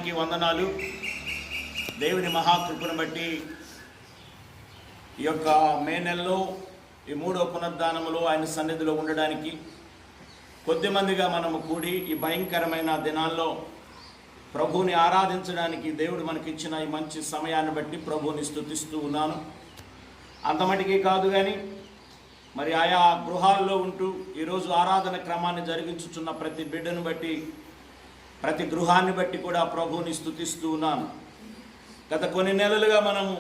నామానికి వందనాలు. దేవుని మహాకృపను బట్టి ఈ యొక్క మే నెలలో ఈ మూడో పునరుద్ధానములో ఆయన సన్నిధిలో ఉండడానికి కొద్దిమందిగా మనము కూడి ఈ భయంకరమైన దినాల్లో ప్రభువుని ఆరాధించడానికి దేవుడు మనకిచ్చిన ఈ మంచి సమయాన్ని బట్టి ప్రభువుని స్తుతిస్తూ ఉన్నాను. అంతమటికి కాదు కానీ మరి ఆయా గృహాల్లో ఉంటూ ఈరోజు ఆరాధన క్రమాన్ని జరిగించుచున్న ప్రతి బిడ్డను బట్టి ప్రతి గృహాన్ని బట్టి కూడా ప్రభువుని స్తుతిస్తూ ఉన్నాను. గత కొన్ని నెలలుగా మనము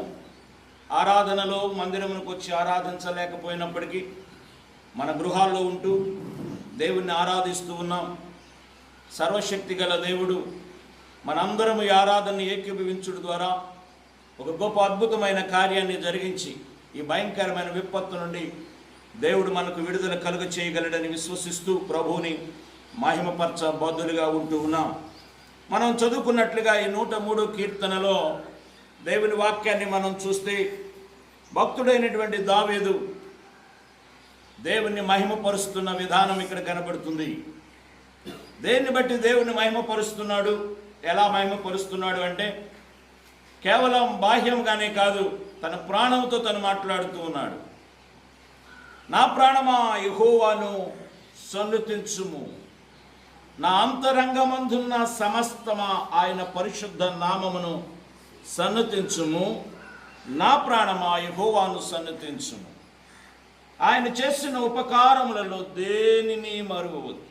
ఆరాధనలో మందిరమునకు వచ్చి ఆరాధించలేకపోయినప్పటికీ మన గృహాల్లో ఉంటూ దేవుణ్ణి ఆరాధిస్తూ ఉన్నాం. సర్వశక్తి గల దేవుడు మనందరం ఈ ఆరాధనని ఏకీభవించుడు ద్వారా ఒక గొప్ప అద్భుతమైన కార్యాన్ని జరిగించి ఈ భయంకరమైన విపత్తు నుండి దేవుడు మనకు విడుదల కలుగ చేయగలడని విశ్వసిస్తూ ప్రభువుని మహిమపరచ బద్దులుగా ఉంటూ ఉన్నాం. మనం చదువుకున్నట్లుగా ఈ 103 కీర్తనలో దేవుని వాక్యాన్ని మనం చూస్తే భక్తుడైనటువంటి దావీదు దేవుణ్ణి మహిమపరుస్తున్న విధానం ఇక్కడ కనబడుతుంది. దేన్ని బట్టి దేవుని మహిమపరుస్తున్నాడు, ఎలా మహిమపరుస్తున్నాడు అంటే కేవలం బాహ్యంగానే కాదు, తన ప్రాణంతో తను మాట్లాడుతూ ఉన్నాడు. నా ప్రాణమా యెహోవాను సన్నుతించుము, నా అంతరంగమందున్న సమస్తమా ఆయన పరిశుద్ధ నామమును సన్నుతించుము, నా ప్రాణమా యెహోవాను సన్నుతించుము. ఆయన చేసిన ఉపకారములలో దేనిని మరువవద్దు.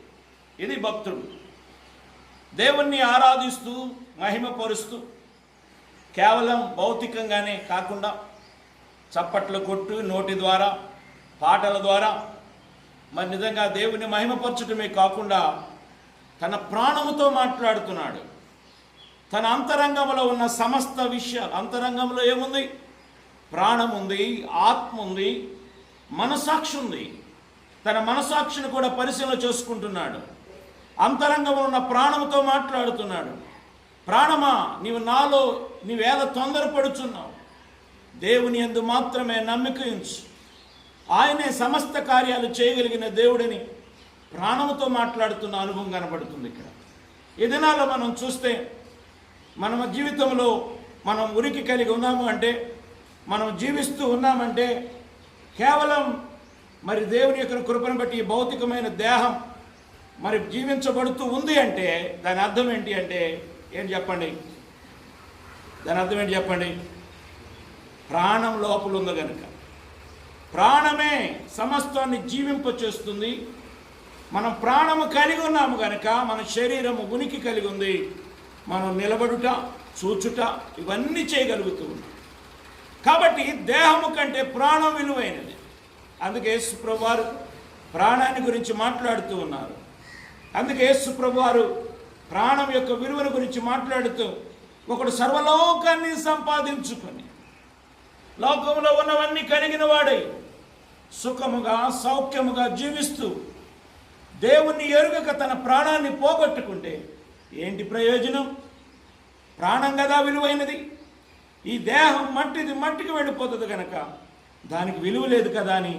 ఇది భక్తుడు దేవుణ్ణి ఆరాధిస్తూ మహిమపరుస్తూ కేవలం భౌతికంగానే కాకుండా చప్పట్లు కొట్టు నోటి ద్వారా పాటల ద్వారా మరి నిజంగా దేవుని మహిమపరచడమే కాకుండా తన ప్రాణముతో మాట్లాడుతున్నాడు. తన అంతరంగంలో ఉన్న సమస్త విషయాలు, అంతరంగంలో ఏముంది? ప్రాణం ఉంది, ఆత్మ ఉంది, మనసాక్షి ఉంది. తన మనసాక్షిని కూడా పరిశీలన చేసుకుంటున్నాడు. అంతరంగంలో ఉన్న ప్రాణంతో మాట్లాడుతున్నాడు. ప్రాణమా, నీవేళ తొందరపడుచున్నావు, దేవుని యందు మాత్రమే నమ్మిక ఉంచు, ఆయనే సమస్త కార్యాలు చేయగలిగిన దేవుడిని ప్రాణముతో మాట్లాడుతున్న అనుభవం కనబడుతుంది ఇక్కడ. ఈ దినాల్లో మనం చూస్తే మన జీవితంలో మనం ఉనికి కలిగి ఉన్నాము అంటే, మనం జీవిస్తూ ఉన్నామంటే కేవలం మరి దేవుని యొక్క కృపను బట్టి ఈ భౌతికమైన దేహం మరి జీవించబడుతూ ఉంది అంటే దాని అర్థం ఏంటి అంటే ఏం చెప్పండి? దాని అర్థం ఏంటి చెప్పండి? ప్రాణం లోపల ఉంది కనుక, ప్రాణమే సమస్తాన్ని జీవింపచేస్తుంది. మనం ప్రాణము కలిగి ఉన్నాము కనుక మన శరీరము ఉనికి కలిగి ఉంది. మనం నిలబడుట, చూచుట ఇవన్నీ చేయగలుగుతూ ఉన్నాం. కాబట్టి దేహము కంటే ప్రాణం విలువైనది. అందుకే యేసు ప్రభువారు ప్రాణాన్ని గురించి మాట్లాడుతూ ఉన్నారు. అందుకే యేసు ప్రభువారు ప్రాణం యొక్క విలువల గురించి మాట్లాడుతూ, ఒకడు సర్వలోకాన్ని సంపాదించుకొని లోకంలో ఉన్నవన్నీ కలిగిన వాడై సుఖముగా సౌఖ్యముగా జీవిస్తూ దేవుణ్ణి ఎరుగక తన ప్రాణాన్ని పోగొట్టుకుంటే ఏంటి ప్రయోజనం? ప్రాణం కదా విలువైనది. ఈ దేహం మట్టికి వెళ్ళిపోతుంది కనుక దానికి విలువ లేదు కదా అని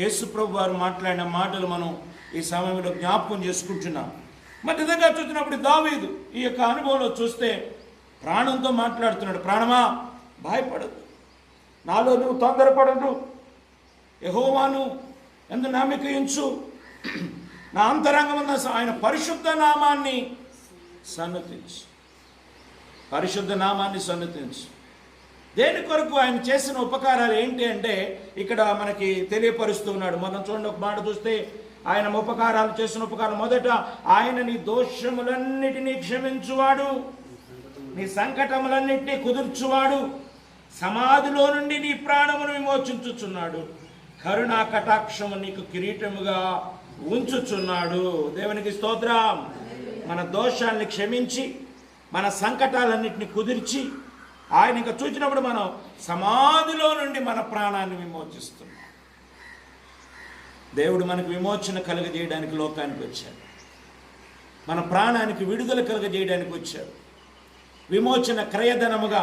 యేసు ప్రభు వారు మాట్లాడిన మాటలు మనం ఈ సమయంలో జ్ఞాపకం చేసుకుంటున్నాం. మరి నిజంగా చూసినప్పుడు దావీదు ఈ యొక్క అనుభవంలో చూస్తే ప్రాణంతో మాట్లాడుతున్నాడు. ప్రాణమా, భయపడదు, నాలో నువ్వు తొందరపడదు, యెహోవాను యందు నమ్మిక ఉంచు, నా అంతరంగం ఆయన పరిశుద్ధ నామాన్ని సన్నతించు, పరిశుద్ధ నామాన్ని సన్నతించు. దేని కొరకు ఆయన చేసిన ఉపకారాలు ఏంటి అంటే ఇక్కడ మనకి తెలియపరుస్తూ ఉన్నాడు. మనం చూడండి, ఒక మాట చూస్తే ఆయన ఉపకారాలు చేసిన ఉపకారం మొదట, ఆయన నీ దోషములన్నిటినీ క్షమించువాడు, నీ సంకటములన్నిటినీ కుదుర్చువాడు, సమాధిలో నుండి నీ ప్రాణమును విమోచించుచున్నాడు, కరుణా కటాక్షము నీకు కిరీటముగా ఉంచుచున్నాడు. దేవునికి స్తోత్రం. మన దోషాన్ని క్షమించి మన సంకటాలన్నింటినీ కుదిర్చి ఆయన ఇంకా చూసినప్పుడు మనం సమాధిలో నుండి మన ప్రాణాన్ని విమోచిస్తున్నాం. దేవుడు మనకు విమోచన కలుగజేయడానికి లోకానికి వచ్చాడు. మన ప్రాణానికి విడుదల కలుగజేయడానికి వచ్చాడు. విమోచన క్రయధనముగా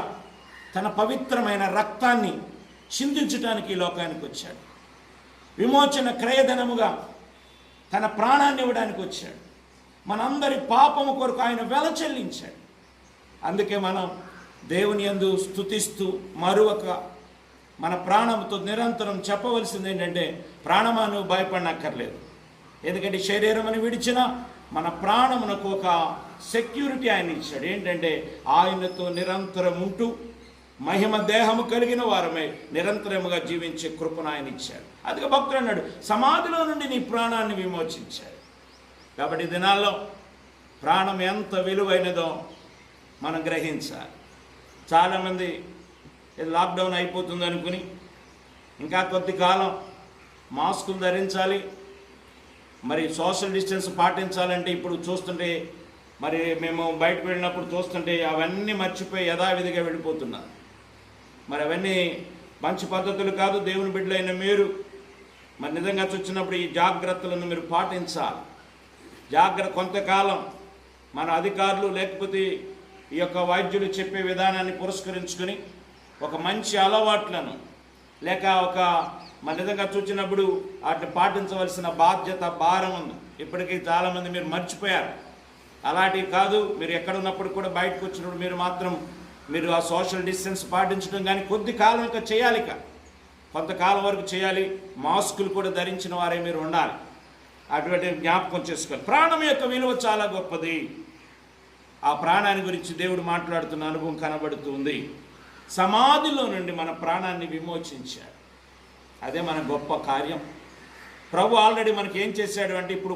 తన పవిత్రమైన రక్తాన్ని చిందించడానికి ఈ లోకానికి వచ్చాడు. విమోచన క్రయధనముగా తన ప్రాణాన్ని ఇవ్వడానికి వచ్చాడు. మనందరి పాపము కొరకు ఆయన వెల చెల్లించాడు. అందుకే మనం దేవుని యందు స్తుతిస్తూ మరొక మన ప్రాణంతో నిరంతరం చెప్పవలసింది ఏంటంటే, ప్రాణమా నువ్వు భయపడనక్కర్లేదు. ఎందుకంటే శరీరమని విడిచిన మన ప్రాణమునకు ఒక సెక్యూరిటీ ఆయన ఇచ్చాడు. ఏంటంటే ఆయనతో నిరంతరం ఉంటూ మహిమ దేహము కలిగిన వారమే నిరంతరముగా జీవించే కృపను ఆయన ఇచ్చాడు. అందుకే భక్తుడు అన్నాడు, సమాధిలో నుండి నీ ప్రాణాన్ని విమోచించాడు. కాబట్టి దినాల్లో ప్రాణం ఎంత విలువైనదో మనం గ్రహించాలి. చాలామంది లాక్డౌన్ అయిపోతుంది అనుకుని ఇంకా కొద్ది కాలం మాస్కులు ధరించాలి, మరి సోషల్ డిస్టెన్స్ పాటించాలంటే ఇప్పుడు చూస్తుంటే, మరి మేము బయటకు వెళ్ళినప్పుడు చూస్తుంటే అవన్నీ మర్చిపోయి యథావిధిగా వెళ్ళిపోతున్నారు. మరి అవన్నీ మంచి పద్ధతులు కాదు. దేవుని బిడ్డలైన మీరు మరి నిజంగా చూసినప్పుడు ఈ జాగ్రత్తలను మీరు పాటించాలి. కొంతకాలం మన అధికారులు లేకపోతే ఈ యొక్క వైద్యులు చెప్పే విధానాన్ని పురస్కరించుకొని ఒక మంచి అలవాట్లను లేక ఒక మన నిజంగా చూసినప్పుడు వాటిని పాటించవలసిన బాధ్యత, భారం ఉంది. ఇప్పటికీ చాలామంది మీరు మర్చిపోయారు. అలాంటివి కాదు. మీరు ఎక్కడున్నప్పుడు కూడా బయటకు వచ్చినప్పుడు మీరు ఆ సోషల్ డిస్టెన్స్ పాటించడం కానీ కొద్ది కాలం ఇంకా చేయాలి. కొంతకాలం వరకు చేయాలి. మాస్కులు కూడా ధరించిన వారే మీరు ఉండాలి. అటువంటి జ్ఞాపకం చేసుకోవాలి. ప్రాణం యొక్క విలువ చాలా గొప్పది. ఆ ప్రాణాన్ని గురించి దేవుడు మాట్లాడుతున్న అనుభవం కనబడుతుంది. సమాధిలో నుండి మన ప్రాణాన్ని విమోచించాడు. అదే మన గొప్ప కార్యం. ప్రభు ఆల్రెడీ మనకి ఏం చేశాడు అంటే, ఇప్పుడు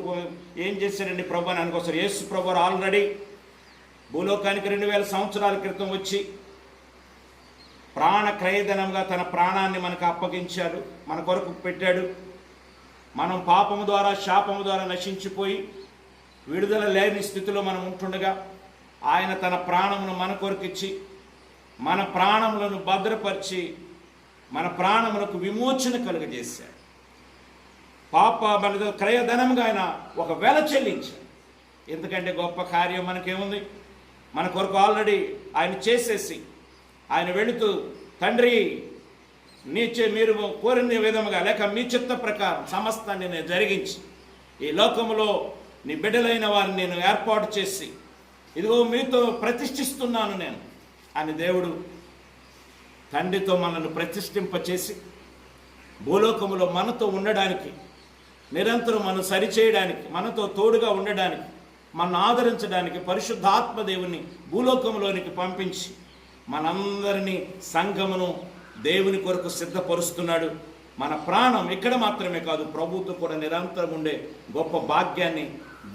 ఏం చేశాడండి ప్రభు అని అనుకోసారు. యేసు ప్రభు ఆల్రెడీ భూలోకానికి 2000 సంవత్సరాల క్రితం వచ్చి ప్రాణ క్రయధనంగా తన ప్రాణాన్ని మనకు అప్పగించాడు, మన కొరకు పెట్టాడు. మనం పాపము ద్వారా, శాపము ద్వారా నశించిపోయి విడుదల లేని స్థితిలో మనం ఉంటుండగా ఆయన తన ప్రాణమును మన కొరకిచ్చి మన ప్రాణములను భద్రపరిచి మన ప్రాణములకు విమోచన కలుగజేశాడు. మన క్రయధనంగా ఆయన ఒక వెల చెల్లించాడు. ఎందుకంటే గొప్ప కార్యం మనకేముంది? మన కొరకు ఆల్రెడీ ఆయన చేసేసి ఆయన వెళుతూ, తండ్రి మీరు కోరిన విధముగా లేక మీ చిత్త ప్రకారం సమస్తాన్ని నేను జరిగించి ఈ లోకములో నీ బిడ్డలైన వారిని నేను ఏర్పాటు చేసి ఇదిగో మీతో ప్రతిష్ఠిస్తున్నాను నేను అని దేవుడు తండ్రితో మనల్ని ప్రతిష్ఠింపచేసి భూలోకములో మనతో ఉండడానికి, నిరంతరం మనం సరిచేయడానికి, మనతో తోడుగా ఉండడానికి, మనను ఆదరించడానికి పరిశుద్ధాత్మ దేవుని భూలోకంలోనికి పంపించి మనందరినీ సంఘమును దేవుని కొరకు సిద్ధపరుస్తున్నాడు. మన ప్రాణం ఇక్కడ మాత్రమే కాదు, ప్రభుతో కూడా నిరంతరం ఉండే గొప్ప భాగ్యాన్ని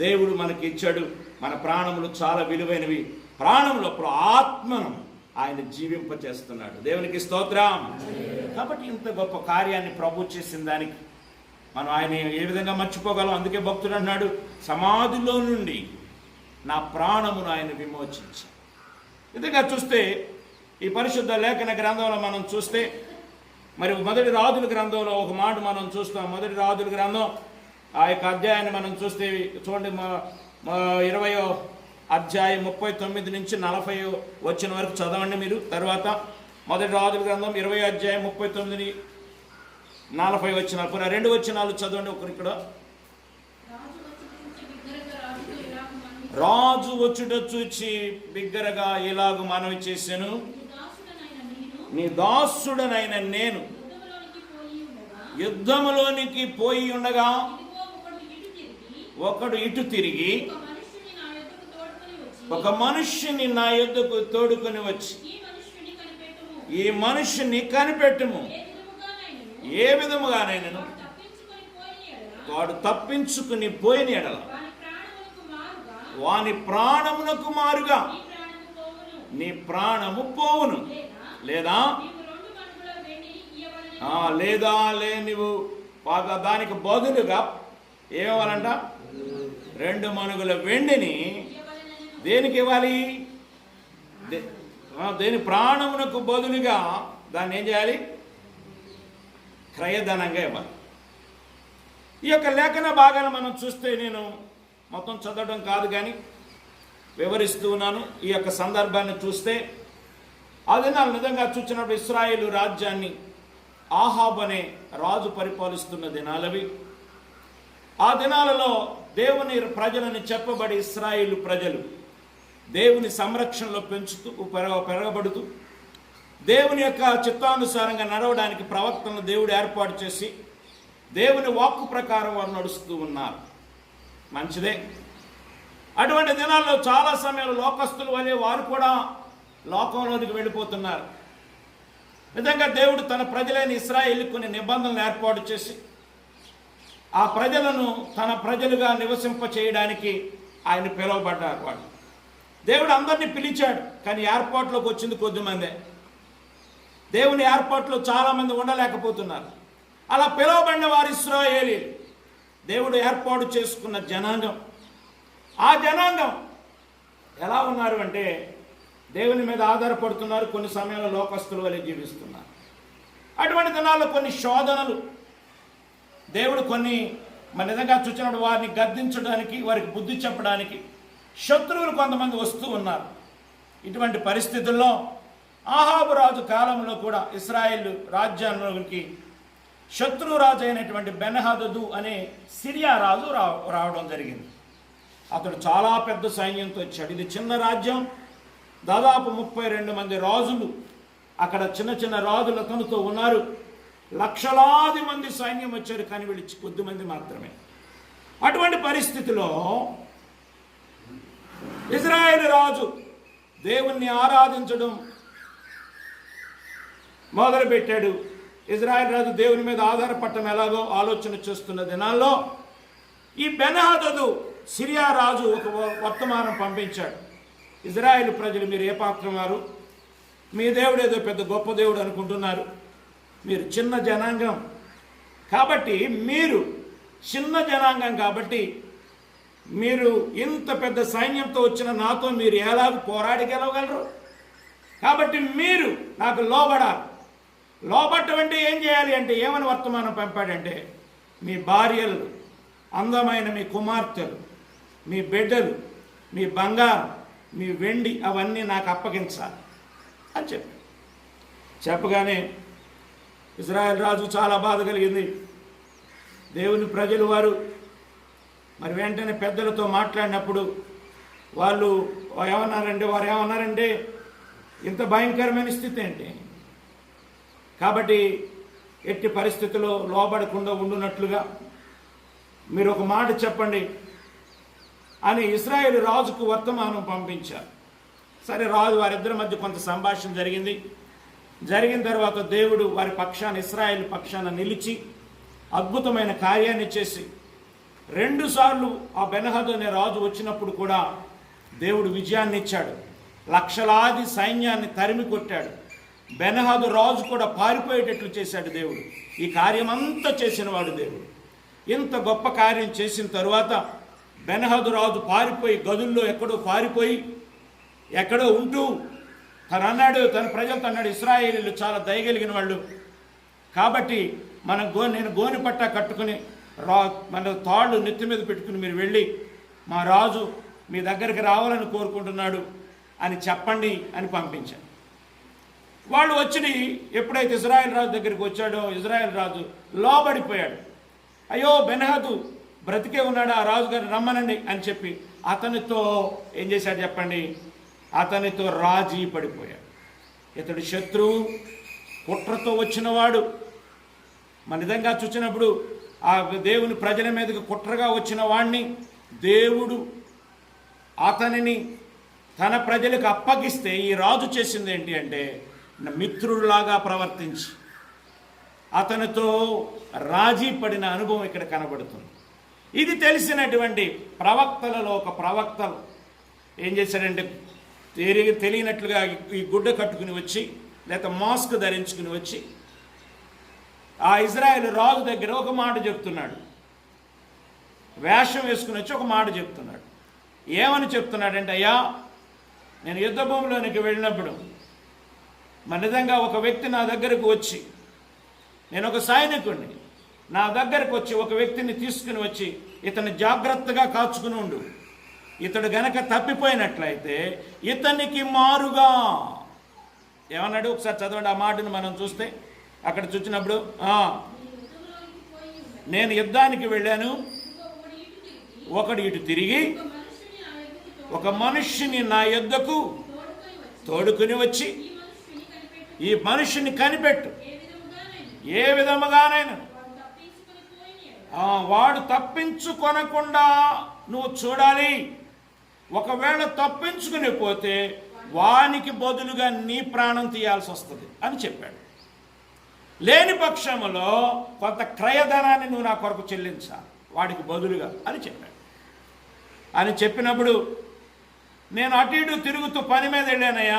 దేవుడు మనకి ఇచ్చాడు. మన ప్రాణములు చాలా విలువైనవి. ప్రాణంలో ఆత్మను ఆయన జీవింపచేస్తున్నాడు. దేవునికి స్తోత్రం. కాబట్టి ఇంత గొప్ప కార్యాన్ని ప్రభు చేసిన దానికి మనం ఆయన ఏ విధంగా మర్చిపోగలం? అందుకే భక్తుడు అన్నాడు, సమాధిలో నుండి నా ప్రాణమును ఆయన విమోచించాడు. ఇదిగా చూస్తే ఈ పరిశుద్ధ లేఖన గ్రంథంలో మనం చూస్తే, మరి మొదటి రాజుల గ్రంథంలో ఒక మాట మనం చూస్తాం. మొదటి రాజుల గ్రంథం ఆ యొక్క అధ్యాయాన్ని మనం చూస్తే చూడండి, 20వ అధ్యాయం 39 నుంచి 40 వచ్చిన వరకు చదవండి మీరు. తర్వాత మొదటి రాజుల గ్రంథం 20వ అధ్యాయం 39, 40 వచ్చినాలు, పురా 2 వచనాలు చదవండి. ఒకరు ఇక్కడ, రాజు వచ్చుట చూచి బిగ్గరగా ఇలాగు మనవి చేశాను, నీ దాసుడనైన నేను యుద్ధములోనికి పోయి ఉండగా ఒకడు ఇటు తిరిగి ఒక మనుష్యుని నా యొద్దకు తోడుకొని వచ్చి ఈ మనుష్యుని కనిపెట్టుము, ఏ విధముగానైనను వాడు తప్పించుకుని పోయిన ఎడల వాని ప్రాణమునకు మారుగా నీ ప్రాణము పోవును, లేదా నీవు దానికి బదులుగా ఏమివ్వాలంట? 2 మణుగుల వెండిని దేనికి ఇవ్వాలి? దేని ప్రాణమునకు బదులుగా దాన్ని ఏం చేయాలి? క్రయధనంగా ఇవ్వాలి. ఈ యొక్క లేఖన భాగాన్ని మనం చూస్తే, నేను మొత్తం చదవడం కాదు కానీ వివరిస్తూ ఉన్నాను. ఈ యొక్క సందర్భాన్ని చూస్తే ఆ దినాలు నిజంగా చూసినప్పుడు ఇశ్రాయేలు రాజ్యాన్ని ఆహాబ్ అనే రాజు పరిపాలిస్తున్న దినాలవి. ఆ దినాలలో దేవుని ప్రజలని చెప్పబడి ఇశ్రాయేలు ప్రజలు దేవుని సంరక్షణలో పెంచుతూ పెరగబడుతూ దేవుని యొక్క చిత్తానుసారంగా నడవడానికి ప్రవక్తలను దేవుడు ఏర్పాటు చేసి దేవుని వాక్కు ప్రకారం వారు నడుస్తూ ఉన్నారు. మంచిదే. అటువంటి దినాల్లో చాలా సమయంలో లోకస్తుల వలె వారు కూడా లోకంలోనికి వెళ్ళిపోతున్నారు. నిజంగా దేవుడు తన ప్రజలైన ఇశ్రాయేలుకు కొన్ని నిబంధనలు ఏర్పాటు చేసి ఆ ప్రజలను తన ప్రజలుగా నివసింప చేయడానికి ఆయన పిలువబడ్డారు. వాళ్ళు దేవుడు అందరినీ పిలిచాడు, కానీ ఏర్పాట్లోకి వచ్చింది కొద్దిమందే. దేవుని ఏర్పాట్లో చాలామంది ఉండలేకపోతున్నారు. అలా పిలువబడిన వారు ఇశ్రాయేలీయులు, దేవుడు ఏర్పాటు చేసుకున్న జనాంగం. ఆ జనాంగం ఎలా ఉన్నారు అంటే దేవుని మీద ఆధారపడుతున్నారు, కొన్ని సమయంలో లోకస్తుల వలె జీవిస్తున్నారు. అటువంటి దినాల్లో కొన్ని శోధనలు దేవుడు కొన్ని మన నిజంగా చూసినప్పుడు వారిని గద్దించడానికి, వారికి బుద్ధి చెప్పడానికి శత్రువులు కొంతమంది వస్తూ ఉన్నారు. ఇటువంటి పరిస్థితుల్లో ఆహాబు రాజు కాలంలో కూడా ఇశ్రాయేల్ రాజ్యానికి శత్రు రాజు అయినటువంటి బెన్హదదు అనే సిరియా రాజు రావడం జరిగింది. అతడు చాలా పెద్ద సైన్యంతో వచ్చాడు. ఇది చిన్న రాజ్యం, దాదాపు 32 మంది రాజులు అక్కడ చిన్న చిన్న రాజులు అతనితో ఉన్నారు. లక్షలాది మంది సైన్యం వచ్చారు, కానీ వీళ్ళు కొద్దిమంది మాత్రమే. అటువంటి పరిస్థితిలో ఇజ్రాయేలు రాజు దేవుణ్ణి ఆరాధించడం మొదలుపెట్టాడు. ఇజ్రాయేల్ రాజు దేవుని మీద ఆధారపడటం ఎలాగో ఆలోచన చేస్తున్న దినాల్లో ఈ బెన్హదదు సిరియా రాజు ఒక వర్తమానం పంపించాడు. ఇజ్రాయేల్ ప్రజలు, మీరు ఏ పాత్రం వారు? మీ దేవుడు ఏదో పెద్ద గొప్ప దేవుడు అనుకుంటున్నారు. మీరు చిన్న జనాంగం కాబట్టి, మీరు చిన్న జనాంగం కాబట్టి మీరు ఇంత పెద్ద సైన్యంతో వచ్చిన నాతో మీరు ఎలాగ పోరాడి గెలవగలరు? కాబట్టి మీరు నాకు లోబడాలి. లోబట్టం అంటే ఏం చేయాలి అంటే, ఏమని వర్తమానం పంపాడంటే, మీ భార్యలు, అందమైన మీ కుమార్తెలు, మీ బిడ్డలు, మీ బంగారం, మీ వెండి అవన్నీ నాకు అప్పగించాలి అని చెప్పగానే ఇజ్రాయేల్ రాజు చాలా బాధ కలిగింది. దేవుని ప్రజలు వారు మరి వెంటనే పెద్దలతో మాట్లాడినప్పుడు వారు ఏమన్నారంటే ఇంత భయంకరమైన స్థితి ఏంటి? కాబట్టి ఎట్టి పరిస్థితుల్లో లోబడకుండా ఉండునట్లుగా మీరు ఒక మాట చెప్పండి అని ఇశ్రాయేలు రాజుకు వర్తమానం పంపించారు. సరే, రాజు వారిద్దరి మధ్య కొంత సంభాషణ జరిగిన తర్వాత దేవుడు వారి పక్షాన, ఇశ్రాయేలు పక్షాన నిలిచి అద్భుతమైన కార్యాన్ని చేసి 2 సార్లు ఆ బెన్హదదు అనే రాజు వచ్చినప్పుడు కూడా దేవుడు విజయాన్ని ఇచ్చాడు. లక్షలాది సైన్యాన్ని తరిమి కొట్టాడు. బెన్హదదు రాజు కూడా పారిపోయేటట్లు చేశాడు దేవుడు. ఈ కార్యమంతా చేసిన వాడు దేవుడు. ఇంత గొప్ప కార్యం చేసిన తరువాత బెన్హదదు రాజు పారిపోయి గదుల్లో ఎక్కడో ఉంటూ తన ప్రజలతో అన్నాడు, ఇశ్రాయేలీయులు చాలా దయగలిగిన వాళ్ళు కాబట్టి నేను గోని పట్ట కట్టుకుని మన తాళ్ళు నెత్తి మీద పెట్టుకుని మీరు వెళ్ళి మా రాజు మీ దగ్గరికి రావాలని కోరుకుంటున్నాడు అని చెప్పండి అని పంపించాను. వాళ్ళు వచ్చి ఎప్పుడైతే ఇశ్రాయేల్ రాజు దగ్గరికి వచ్చాడో ఇశ్రాయేల్ రాజు లోబడిపోయాడు. అయ్యో, బెన్హదదు బ్రతికే ఉన్నాడు, ఆ రాజుగారిని రమ్మనండి అని చెప్పి అతనితో ఏం చేశాడు చెప్పండి? అతనితో రాజీ పడిపోయాడు. ఇతడు శత్రువు, కుట్రతో వచ్చినవాడు. మన విధంగా చూసినప్పుడు ఆ దేవుని ప్రజల మీదకి కుట్రగా వచ్చిన వాడిని దేవుడు అతనిని తన ప్రజలకు అప్పగిస్తే ఈ రాజు చేసింది ఏంటి అంటే, మిత్రుడిలాగా ప్రవర్తించి అతనితో రాజీ పడిన అనుభవం ఇక్కడ కనబడుతుంది. ఇది తెలిసినటువంటి ప్రవక్తలలో ఒక ప్రవక్తలు ఏం చేశాడంటే, తెలియనట్లుగా ఈ గుడ్డ కట్టుకుని వచ్చి, లేక మాస్క్ ధరించుకుని వచ్చి ఆ ఇజ్రాయేల్ రాజు దగ్గర ఒక మాట చెప్తున్నాడు. వేషం వేసుకుని వచ్చి ఒక మాట చెప్తున్నాడు. ఏమని చెప్తున్నాడంటే, అయ్యా, నేను యుద్ధ భూమిలోనికి వెళ్ళినప్పుడు మన విధంగా ఒక వ్యక్తి నా దగ్గరకు వచ్చి, నేను ఒక సైనికుడిని, నా దగ్గరకు వచ్చి ఒక వ్యక్తిని తీసుకుని వచ్చి ఇతన్ని జాగ్రత్తగా కాచుకుని ఉండు, ఇతడు గనక తప్పిపోయినట్లయితే ఇతనికి మారుగా ఏమన్నాడు? ఒకసారి చదవండి ఆ మాటను. మనం చూస్తే అక్కడ చూసినప్పుడు, నేను యుద్ధానికి వెళ్ళాను, ఒకడు ఇటు తిరిగి ఒక మనుష్యుని నా యొద్దకు తోడుకుని వచ్చి ఈ మనుష్యుని కనిపెట్టు, ఏ విధముగానైనా వాడు తప్పించుకొనకుండా నువ్వు చూడాలి. ఒకవేళ తప్పించుకుని పోతే వానికి బదులుగా నీ ప్రాణం తీయాల్సి వస్తుంది అని చెప్పాడు. లేని పక్షంలో కొంత క్రయధనాన్ని నువ్వు నా కొరకు చెల్లించాలి వాడికి బదులుగా అని చెప్పాడు. అని చెప్పినప్పుడు నేను అటు ఇటు తిరుగుతూ పని మీద వెళ్ళానయ్యా,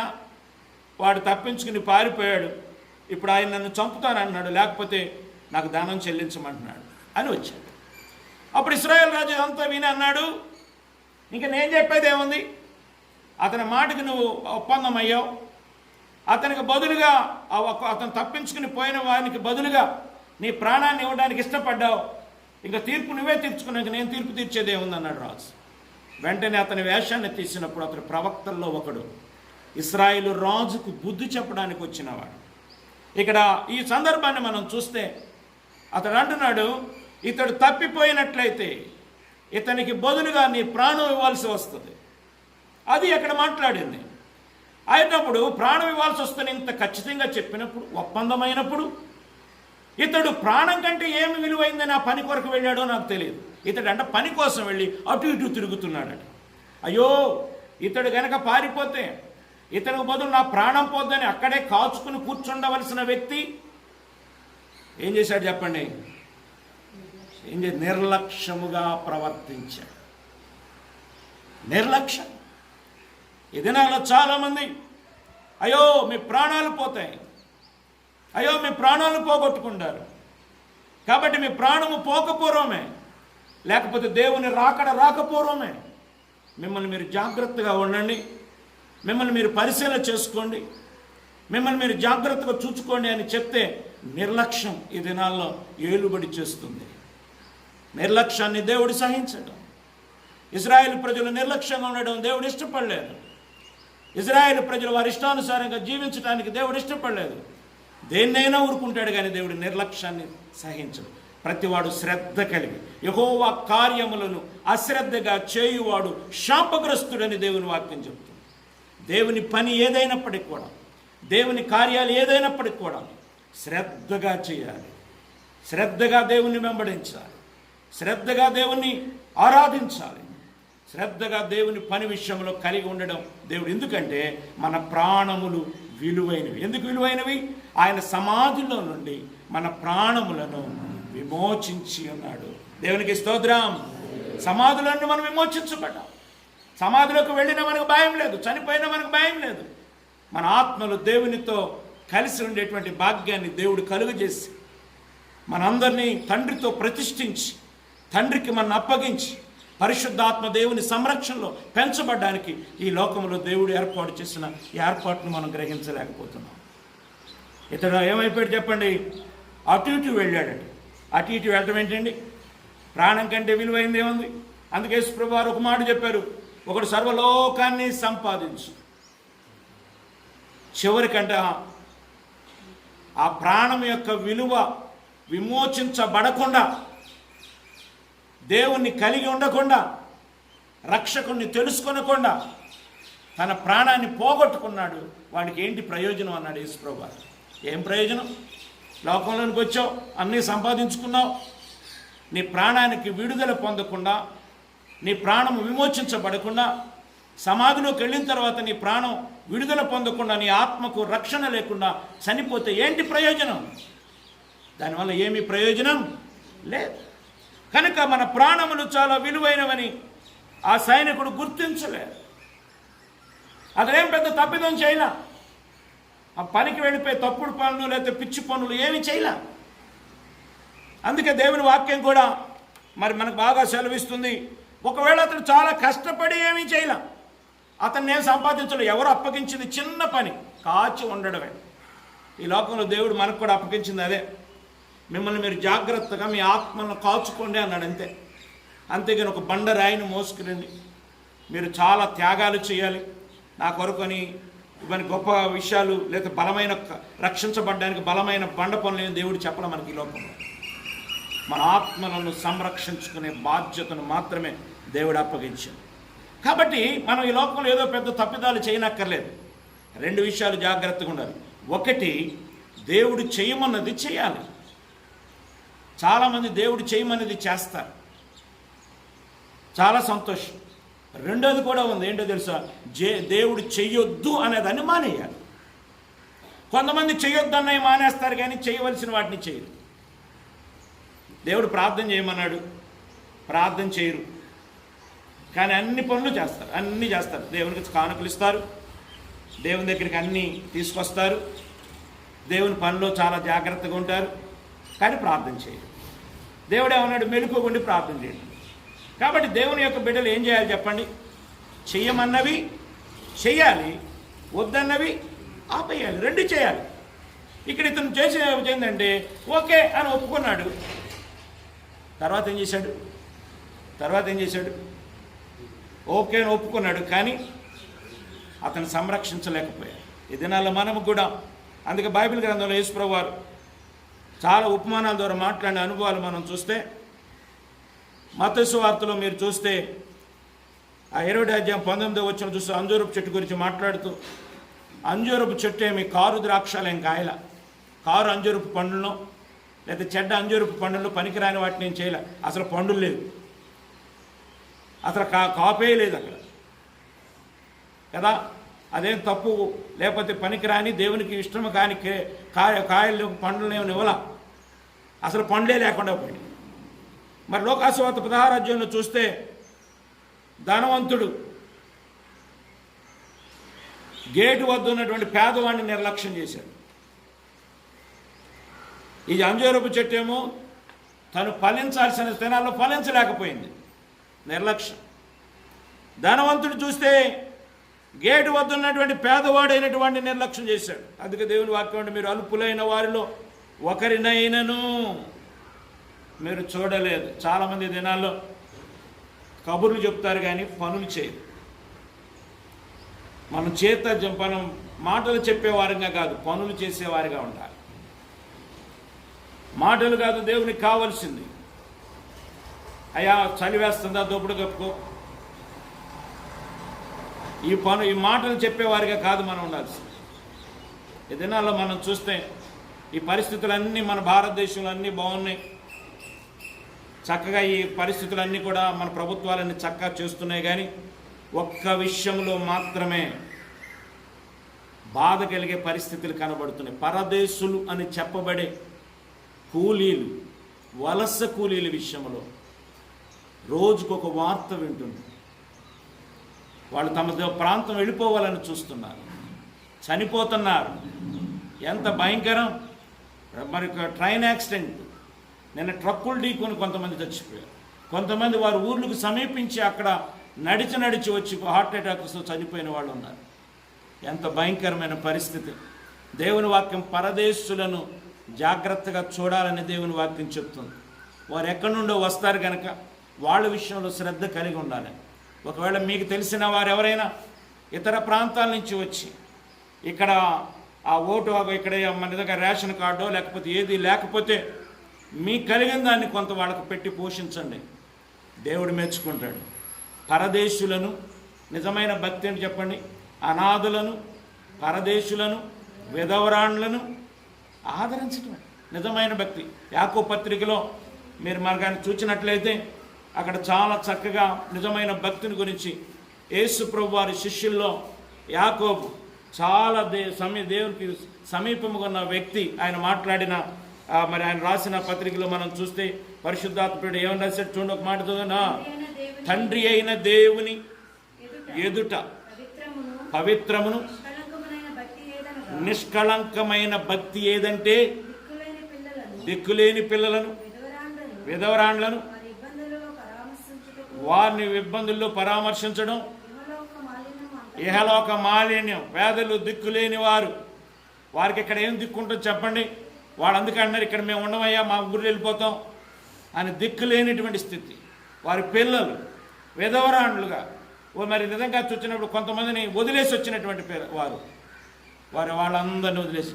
వాడు తప్పించుకుని పారిపోయాడు, ఇప్పుడు ఆయన నన్ను చంపుతానన్నాడు, లేకపోతే నాకు దానం చెల్లించమంటున్నాడు అని వచ్చాడు. అప్పుడు ఇశ్రాయేల్ రాజు అంతా విని అన్నాడు, ఇంకా నేను చెప్పేది ఏముంది, అతని మాటకి నువ్వు ఒప్పందం అయ్యావు, అతనికి బదులుగా అతను తప్పించుకుని పోయిన వానికి బదులుగా నీ ప్రాణాన్ని ఇవ్వడానికి ఇష్టపడ్డావు, ఇంకా తీర్పు నువ్వే తీర్చుకున్నాక నేను తీర్పు తీర్చేది ఏముంది అన్నాడు రాజు. వెంటనే అతని వేషాన్ని తీసినప్పుడు అతని ప్రవక్తల్లో ఒకడు ఇశ్రాయేలు రాజుకు బుద్ధి చెప్పడానికి వచ్చినవాడు. ఇక్కడ ఈ సందర్భాన్ని మనం చూస్తే అతడు అంటున్నాడు, ఇతడు తప్పిపోయినట్లయితే ఇతనికి బదులుగా నీ ప్రాణం ఇవ్వాల్సి వస్తుంది. అది అక్కడ మాట్లాడింది. అయినప్పుడు ప్రాణం ఇవ్వాల్సి వస్తుంది ఇంత ఖచ్చితంగా చెప్పినప్పుడు, ఒప్పందమైనప్పుడు ఇతడు ప్రాణం కంటే ఏమి విలువైందని ఆ పని కొరకు వెళ్ళాడో నాకు తెలియదు. ఇతడు అంటే పని కోసం వెళ్ళి అటు ఇటు తిరుగుతున్నాడట. అయ్యో, ఇతడు గనక పారిపోతే ఇతనికి బదులు నా ప్రాణం పోద్దని అక్కడే కాచుకుని కూర్చుండవలసిన వ్యక్తి ఏం చేశాడు చెప్పండి? నిర్లక్ష్యముగా ప్రవర్తించాడు. నిర్లక్ష్యం. ఈ దినాల్లో చాలామంది అయ్యో మీ ప్రాణాలు పోతాయి, అయ్యో మీ ప్రాణాలు పోగొట్టుకుంటారు, కాబట్టి మీ ప్రాణము పోకపోవడమే, లేకపోతే దేవుని రాకపోవడమే. మిమ్మల్ని మీరు జాగ్రత్తగా ఉండండి, మిమ్మల్ని మీరు పరిశీలన చేసుకోండి, మిమ్మల్ని మీరు జాగ్రత్తగా చూసుకోండి అని చెప్తే నిర్లక్ష్యం ఈ దినాల్లో ఏలుబడి చేస్తుంది. నిర్లక్ష్యాన్ని దేవుడు సహించడం. ఇశ్రాయేలు ప్రజలు నిర్లక్ష్యంగా ఉండడం దేవుడు ఇష్టపడలేదు. ఇశ్రాయేలు ప్రజలు వారి ఇష్టానుసారంగా జీవించడానికి దేవుడు ఇష్టపడలేదు. దేన్నైనా ఊరుకుంటాడు కానీ దేవుడు నిర్లక్ష్యాన్ని సహించడు. ప్రతివాడు శ్రద్ధ కలిగి యెహోవా కార్యములను అశ్రద్ధగా చేయువాడు శాపగ్రస్తుడని దేవుని వాక్యం చెబుతుంది. దేవుని పని ఏదైనప్పటికీ కూడా, దేవుని కార్యాలు ఏదైనప్పటికీ కూడా శ్రద్ధగా చేయాలి, శ్రద్ధగా దేవుణ్ణి వెంబడించాలి, శ్రద్ధగా దేవుణ్ణి ఆరాధించాలి, శ్రద్ధగా దేవుని పని విషయంలో కలిగి ఉండడం దేవుడు. ఎందుకంటే మన ప్రాణములు విలువైనవి. ఎందుకు విలువైనవి? ఆయన సమాధిలో నుండి మన ప్రాణములను విమోచించి ఉన్నాడు. దేవునికి స్తోత్రం. సమాధిలో నుండి మనం విమోచించబడ్డాం. సమాధిలోకి వెళ్ళినా మనకు భయం లేదు, చనిపోయినా మనకు భయం లేదు. మన ఆత్మలు దేవునితో కలిసి ఉండేటువంటి భాగ్యాన్ని దేవుడు కలుగజేసి మనందరినీ తండ్రితో ప్రతిష్ఠించి తండ్రికి మనం అప్పగించి పరిశుద్ధాత్మ దేవుని సంరక్షణలో పెంచబడ్డానికి ఈ లోకంలో దేవుడు ఏర్పాటు చేసిన ఈ ఏర్పాటును మనం గ్రహించలేకపోతున్నాం. ఇతడు ఏమైపోయాడు చెప్పండి? అటు ఇటు వెళ్ళాడండి. అటు ఇటు వెళ్ళటం ఏంటండి? ప్రాణం కంటే విలువైంది ఏముంది? అందుకే యేసుప్రభువు వారు ఒక మాట చెప్పారు, ఒకడు సర్వలోకాన్ని సంపాదించు, చివరికంటే ఆ ప్రాణం యొక్క విలువ విమోచించబడకుండా, దేవుణ్ణి కలిగి ఉండకుండా, రక్షకుణ్ణి తెలుసుకొనకుండా తన ప్రాణాన్ని పోగొట్టుకున్నాడు. వాడికి ఏంటి ప్రయోజనం అన్నాడు యేసుప్రభువు. ఏం ప్రయోజనం? లోకంలోనికి వచ్చావు, అన్నీ సంపాదించుకున్నావు, నీ ప్రాణానికి విడుదల పొందకుండా, నీ ప్రాణం విమోచించబడకుండా, సమాధిలోకి వెళ్ళిన తర్వాత నీ ప్రాణం విడుదల పొందకుండా, నీ ఆత్మకు రక్షణ లేకుండా చనిపోతే ఏంటి ప్రయోజనం? దానివల్ల ఏమీ ప్రయోజనం లేదు. కనుక మన ప్రాణములు చాలా విలువైనవని ఆ సైనికుడు గుర్తించలేదు. అతనేం పెద్ద తప్పిదం చేయలే, ఆ పనికి వెళ్ళిపోయి తప్పుడు పనులు లేకపోతే పిచ్చి పనులు ఏమి చేయలే. అందుకే దేవుని వాక్యం కూడా మరి మనకు బాగా సెలవిస్తుంది, ఒకవేళ అతను చాలా కష్టపడి ఏమీ చేయలే, అతన్ని ఏం సంపాదించలేదు, ఎవరు అప్పగించింది చిన్న పని, కాచి ఉండడమే. ఈ లోకంలో దేవుడు మనకు కూడా అప్పగించింది అదే, మిమ్మల్ని మీరు జాగ్రత్తగా మీ ఆత్మను కాచుకోండి అన్నాడు. అంతే. అంతేగాని ఒక బండ రాయిని మోసుకురండి, మీరు చాలా త్యాగాలు చేయాలి నా కొరకని, ఇవన్నీ గొప్ప విషయాలు లేదా బలమైన రక్షించబడ్డానికి బలమైన బండ పనులు దేవుడు చెప్పలే మనకి. ఈ లోకంలో మన ఆత్మలను సంరక్షించుకునే బాధ్యతను మాత్రమే దేవుడు అప్పగించాడు. కాబట్టి మనం ఈ లోకంలో ఏదో పెద్ద తప్పిదాలు చేయనక్కర్లేదు. 2 విషయాలు జాగ్రత్తగా ఉండాలి. ఒకటి, దేవుడు చేయమన్నది చేయాలి. చాలామంది దేవుడు చేయమన్నది చేస్తారు, చాలా సంతోషం. రెండోది కూడా ఉంది, ఏంటో తెలుసా? దేవుడు చెయ్యొద్దు అనేదాన్ని మానేయాలి. కొంతమంది చెయ్యొద్దు అన్నవి మానేస్తారు కానీ చేయవలసిన వాటిని చేయరు. దేవుడు ప్రార్థన చేయమన్నాడు, ప్రార్థన చేయరు, కానీ అన్ని పనులు చేస్తారు, అన్నీ చేస్తారు. దేవునికి కానుకలు ఇస్తారు, దేవుని దగ్గరికి అన్నీ తీసుకొస్తారు, దేవుని పనిలో చాలా జాగ్రత్తగా ఉంటారు, కానీ ప్రార్థన చేయరు. దేవుడు ఏమన్నాడు? మెలుకోకుండా ప్రార్థన చేయండి. కాబట్టి దేవుని యొక్క బిడ్డలు ఏం చేయాలి చెప్పండి? చెయ్యమన్నవి చెయ్యాలి, వద్దన్నవి ఆపేయాలి, 2 చేయాలి. ఇక్కడ ఇతను చేసేది ఏంటంటే ఓకే అని ఒప్పుకున్నాడు. తర్వాత ఏం చేశాడు? ఓకే అని ఒప్పుకున్నాడు, కానీ అతను సంరక్షించలేకపోయాడు. ఈ దినాల్లో మనము కూడా, అందుకే బైబిల్ గ్రంథంలో యేసుప్రభువు వారు చాలా ఉపమానాల ద్వారా మాట్లాడిన అనుభవాలు మనం చూస్తే, మత్తయి సువార్తలో మీరు చూస్తే ఆ 20వ అధ్యాయం 19వ వచనం చూస్తే అంజూరపు చెట్టు గురించి మాట్లాడుతూ, అంజూరపు చెట్టు ఏమి కారు ద్రాక్షాలేం కాయల, కారు అంజూరపు పండులను లేదా చెడ్డ అంజూరపు పండులు పనికిరాని వాటిని నేను చేయలే. అసలు పండులు లేదు, అసలు కాపే లేదు అక్కడ కదా. అదేం తప్పు, లేకపోతే పనికిరాని దేవునికి ఇష్టము కాని కాయలు పండ్లను ఏమైనా ఇవ్వాల, అసలు పండ్లే లేకుండా పోయి. మరి లోకాసువార్త 16వ అధ్యాయంలో చూస్తే ధనవంతుడు గేటు వద్ద ఉన్నటువంటి పేదవాడిని నిర్లక్ష్యం చేశాడు. ఈ అంజూరపు చెట్టు ఏమో తను ఫలించాల్సిన స్థానాల్లో ఫలించలేకపోయింది, నిర్లక్ష్యం. ధనవంతుడు చూస్తే గేటు వద్ద ఉన్నటువంటి పేదవాడైనటువంటి నిర్లక్ష్యం చేశాడు. అందుకే దేవుని వాక్యం, మీరు అల్పులైన వారిలో ఒకరినైనను మీరు చూడలేదు. చాలామంది దినాల్లో కబుర్లు చెప్తారు కానీ పనులు చేయరు. మనం మాటలు చెప్పేవారిగా కాదు, పనులు చేసేవారిగా ఉండాలి. మాటలు కాదు దేవునికి కావాల్సింది. అయ్యా చలివేస్తుందా, దొప్పుడు కప్పుకో, ఈ మాటలు చెప్పేవారిగా కాదు మనం ఉండాల్సింది. ఈ దినాల్లో మనం చూస్తే ఈ పరిస్థితులన్నీ మన భారతదేశంలో అన్నీ బాగున్నాయి, చక్కగా ఈ పరిస్థితులన్నీ కూడా మన ప్రభుత్వాలన్నీ చక్కగా చేస్తున్నాయి. కానీ ఒక్క విషయంలో మాత్రమే బాధ కలిగే పరిస్థితులు కనబడుతున్నాయి. పరదేశులు అని చెప్పబడే కూలీలు, వలస కూలీల విషయంలో రోజుకొక వార్త వింటుంది. వాళ్ళు తమ ప్రాంతం వెళ్ళిపోవాలని చూస్తున్నారు, చనిపోతున్నారు. ఎంత భయంకరం! మరి ట్రైన్ యాక్సిడెంట్, నిన్న ట్రక్కులు ఢీకొని కొంతమంది చచ్చిపోయారు. కొంతమంది వారి ఊర్లకు సమీపించి అక్కడ నడిచి వచ్చి హార్ట్ అటాక్స్తో చనిపోయిన వాళ్ళు ఉన్నారు. ఎంత భయంకరమైన పరిస్థితి! దేవుని వాక్యం పరదేశులను జాగ్రత్తగా చూడాలని దేవుని వాక్యం చెప్తుంది. వారు ఎక్కడి నుండో వస్తారు కనుక వాళ్ళ విషయంలో శ్రద్ధ కలిగి ఉండాలి. ఒకవేళ మీకు తెలిసిన వారు ఎవరైనా ఇతర ప్రాంతాల నుంచి వచ్చి ఇక్కడ ఆ ఓటు ఇక్కడ మన దగ్గర రేషన్ కార్డో లేకపోతే ఏది లేకపోతే మీకు కలిగిన దాన్ని కొంత వాళ్ళకు పెట్టి పోషించండి, దేవుడు మెచ్చుకుంటాడు. పరదేశులను, నిజమైన భక్తి అని చెప్పండి, అనాథులను, పరదేశులను, విధవరాండ్లను ఆదరించడం నిజమైన భక్తి. యాకోబు పత్రికలో మీరు మనగాని చూసినట్లయితే అక్కడ చాలా చక్కగా నిజమైన భక్తిని గురించి యేసు ప్రభు వారి శిష్యుల్లో యాకోబు చాలా దేవునికి సమీపముగా ఉన్న వ్యక్తి. ఆయన మాట్లాడిన మరి ఆయన రాసిన పత్రికలో మనం చూస్తే పరిశుద్ధాత్ముడు ఏమని రాశాడు చూడండి, ఒక మాట చదువునా. తండ్రి అయిన దేవుని ఎదుట పవిత్రమును నిష్కళంకమైన భక్తి ఏదంటే దిక్కులేని పిల్లలను, విధవరాండ్లను, వారిని ఇబ్బందుల్లో పరామర్శించడం, ఇహలోక మాలిన్యం, పేదలు, దిక్కులేని వారు, వారికి ఇక్కడ ఏం దిక్కుంటుంది చెప్పండి? వాళ్ళు అందుకే అన్నారు ఇక్కడ మేము ఉండమయ్యా, మా ఊరు వెళ్ళిపోతాం అని దిక్కులేనిటువంటి స్థితి. వారి పిల్లలు విధవరాండ్లుగా మరి నిజంగా చూసినప్పుడు కొంతమందిని వదిలేసి వచ్చినటువంటి వాళ్ళందరినీ వదిలేసి,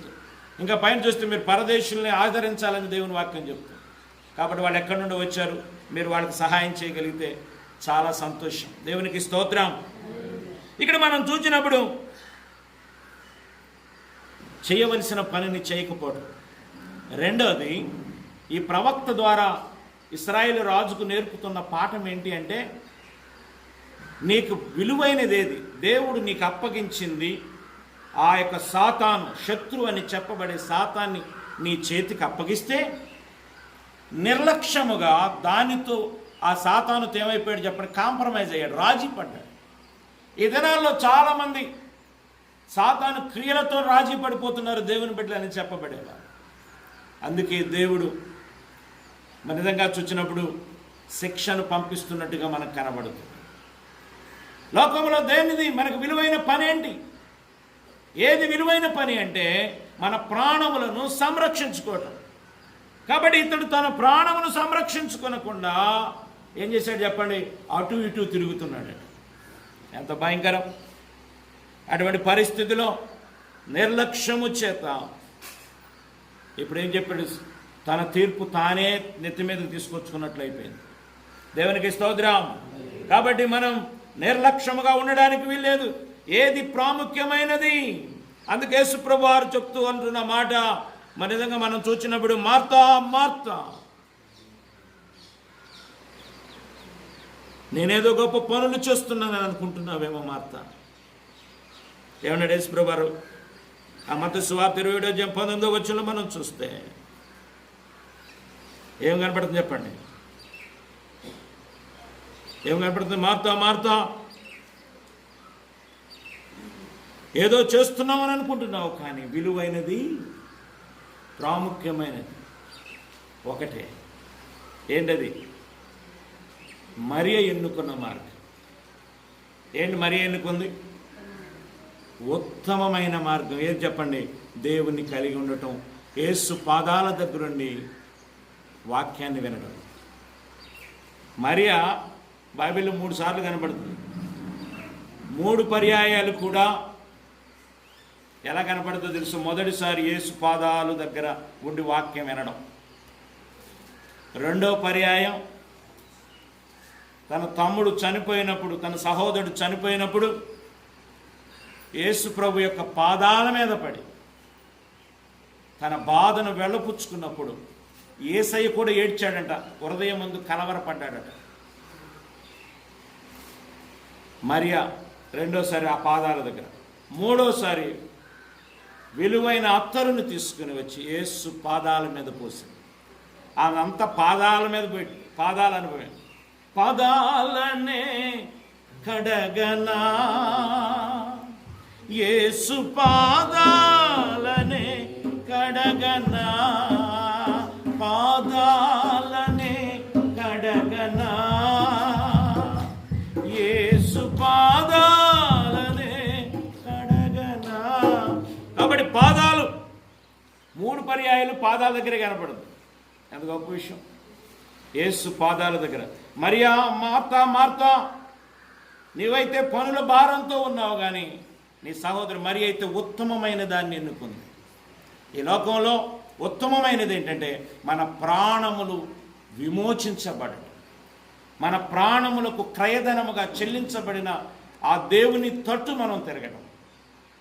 ఇంకా పైన చూస్తే మీరు పరదేశుల్ని ఆదరించాలని దేవుని వాక్యం చెప్తుంది. కాబట్టి వాళ్ళు ఎక్కడి నుండి వచ్చారు, మీరు వాళ్ళకి సహాయం చేయగలిగితే చాలా సంతోషం. దేవునికి స్తోత్రం. ఇక్కడ మనం చూసినప్పుడు చేయవలసిన పనిని చేయకపోవడం. రెండోది, ఈ ప్రవక్త ద్వారా ఇశ్రాయేలు రాజుకు నేర్పుతున్న పాఠం ఏంటి అంటే, నీకు విలువైనది ఏది, దేవుడు నీకు అప్పగించింది ఆ యొక్క సాతాను, శత్రువు అని చెప్పబడే సాతాన్ని నీ చేతికి అప్పగిస్తే నిర్లక్ష్యముగా దానితో ఆ సాతానుతో ఏమైపోయాడు చెప్పండి, కాంప్రమైజ్ అయ్యాడు, రాజీ పడ్డాడు. ఈ దినాల్లో చాలామంది సాతాను క్రియలతో రాజీ పడిపోతున్నారు దేవుని బిడ్డలని చెప్పబడేవారు. అందుకే దేవుడు మన విధంగా చూచినప్పుడు శిక్షను పంపిస్తున్నట్టుగా మనకు కనబడుతుంది. లోకంలో దేనిది మనకు విలువైన పని ఏంటి? ఏది విలువైన పని అంటే మన ప్రాణములను సంరక్షించుకోవటం. కాబట్టి ఇతడు తన ప్రాణమును సంరక్షించుకోనకుండా ఏం చేశాడు చెప్పండి, అటు ఇటు తిరుగుతున్నాడు. ఎంత భయంకరం! అటువంటి పరిస్థితిలో నిర్లక్ష్యము చేత ఇప్పుడు ఏం చెప్పాడు, తన తీర్పు తానే నెత్తి మీద తీసుకొచ్చుకున్నట్లు అయిపోయింది. దేవునికి స్తోత్రం. కాబట్టి మనం నిర్లక్ష్యముగా ఉండడానికి వీల్లేదు. ఏది ప్రాముఖ్యమైనది, అందుకే యేసుప్రభు వారు చెప్తూ అంటున్న మాట మన విధంగా మనం చూసినప్పుడు, మార్తా మార్తా, నేనేదో గొప్ప పనులు చేస్తున్నానని అనుకుంటున్నావేమో మార్తా. ఏమన్నాడు యేసుప్రభు వారు? ఆ మత్తయి సువార్త 27:19 మనం చూస్తే ఏం కనపడుతుంది చెప్పండి? ఏం కనపడుతుంది? మార్తా మార్తా, ఏదో చేస్తున్నామని అనుకుంటున్నావు, కానీ విలువైనది, ప్రాముఖ్యమైనది ఒకటే. ఏంటది? మరియ ఎన్నుకున్న మార్గం. ఏంటి మరియ ఎన్నుకుంది? ఉత్తమమైన మార్గం. ఏది చెప్పండి? దేవుణ్ణి కలిగి ఉండటం, యేసు పాదాల దగ్గరుండి వాక్యాన్ని వినడం. మరియ బైబిల్లో 3 సార్లు కనపడుతుంది. 3 పర్యాయాలు కూడా ఎలా కనపడుతుందో తెలుసు. మొదటిసారి యేసు పాదాలు దగ్గర ఉండి వాక్యం వినడం. రెండో పర్యాయం తన తమ్ముడు చనిపోయినప్పుడు, తన సహోదరుడు చనిపోయినప్పుడు యేసు ప్రభు యొక్క పాదాల మీద పడి తన బాధను వెళ్ళపుచ్చుకున్నప్పుడు యేసయ్య కూడా ఏడ్చాడంట, హృదయం ముందు కలవరపడ్డాడట. మరియా రెండోసారి ఆ పాదాల దగ్గర. మూడోసారి విలువైన అత్తరుని తీసుకుని వచ్చి యేసు పాదాల మీద పోసింది. అదంతా పాదాల మీద పెట్టి, పాదాలు అనుభవం, పాదాలనే కడగనా, యేసు పాదాలనే కడగనా, పాదాలనే కడగనా, యేసు పాదాలనే కడగనా. కాబట్టి పాదాలు 3 పర్యాయాలు పాదాల దగ్గర కనపడుతుంది. ఎంత గొప్ప విషయం! యేసు పాదాల దగ్గర. మరియా, మార్తా మార్తా, నీవైతే పనుల భారంతో ఉన్నావు, కానీ నీ సహోదరు మరి అయితే ఉత్తమమైన దాన్ని ఎన్నుకుంది. ఈ లోకంలో ఉత్తమమైనది ఏంటంటే మన ప్రాణములు విమోచించబడటం, మన ప్రాణములకు క్రయధనముగా చెల్లించబడిన ఆ దేవుని తట్టు మనం తిరగడం,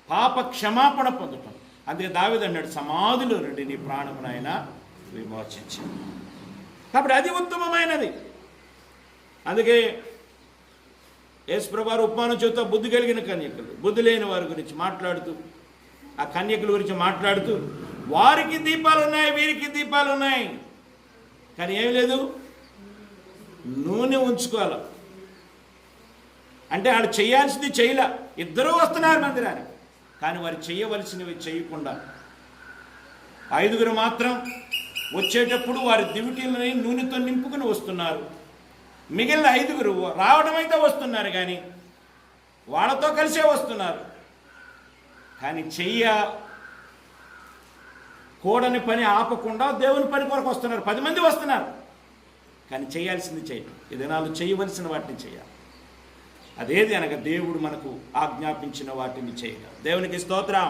పాప క్షమాపణ పొందటం. అందుకే దావీదు అన్నాడు, సమాధిలో నుండి నీ ప్రాణమును ఆయన విమోచించాడు. కాబట్టి అది ఉత్తమమైనది. అందుకే యేసుప్రభు వారు ఉపమానం చెబుతా బుద్ధి కలిగిన కన్యకలు, బుద్ధి లేని వారి గురించి మాట్లాడుతూ, ఆ కన్యకల గురించి మాట్లాడుతూ, వారికి దీపాలు ఉన్నాయి, వీరికి దీపాలు ఉన్నాయి, కానీ ఏం లేదు, నూనె ఉంచుకోవాలి. అంటే వాళ్ళు చేయాల్సింది చేయలే. ఇద్దరూ వస్తున్నారు మందిరానికి, కానీ వారు చేయవలసినవి చేయకుండా 5గురు మాత్రం వచ్చేటప్పుడు వారి దివిటీలని నూనెతో నింపుకుని వస్తున్నారు. మిగిలిన 5గురు రావడం అయితే వస్తున్నారు, కానీ వాళ్ళతో కలిసే వస్తున్నారు. కానీ కూడని పని ఆపకుండా దేవుని పని కొరకు వస్తున్నారు. 10 మంది వస్తున్నారు, కానీ చేయాల్సింది చేయాలి. ఈ దినాలు చేయవలసిన వాటిని చేయాలి. అదేది అనగా దేవుడు మనకు ఆజ్ఞాపించిన వాటిని చేయగా. దేవునికి స్తోత్రం.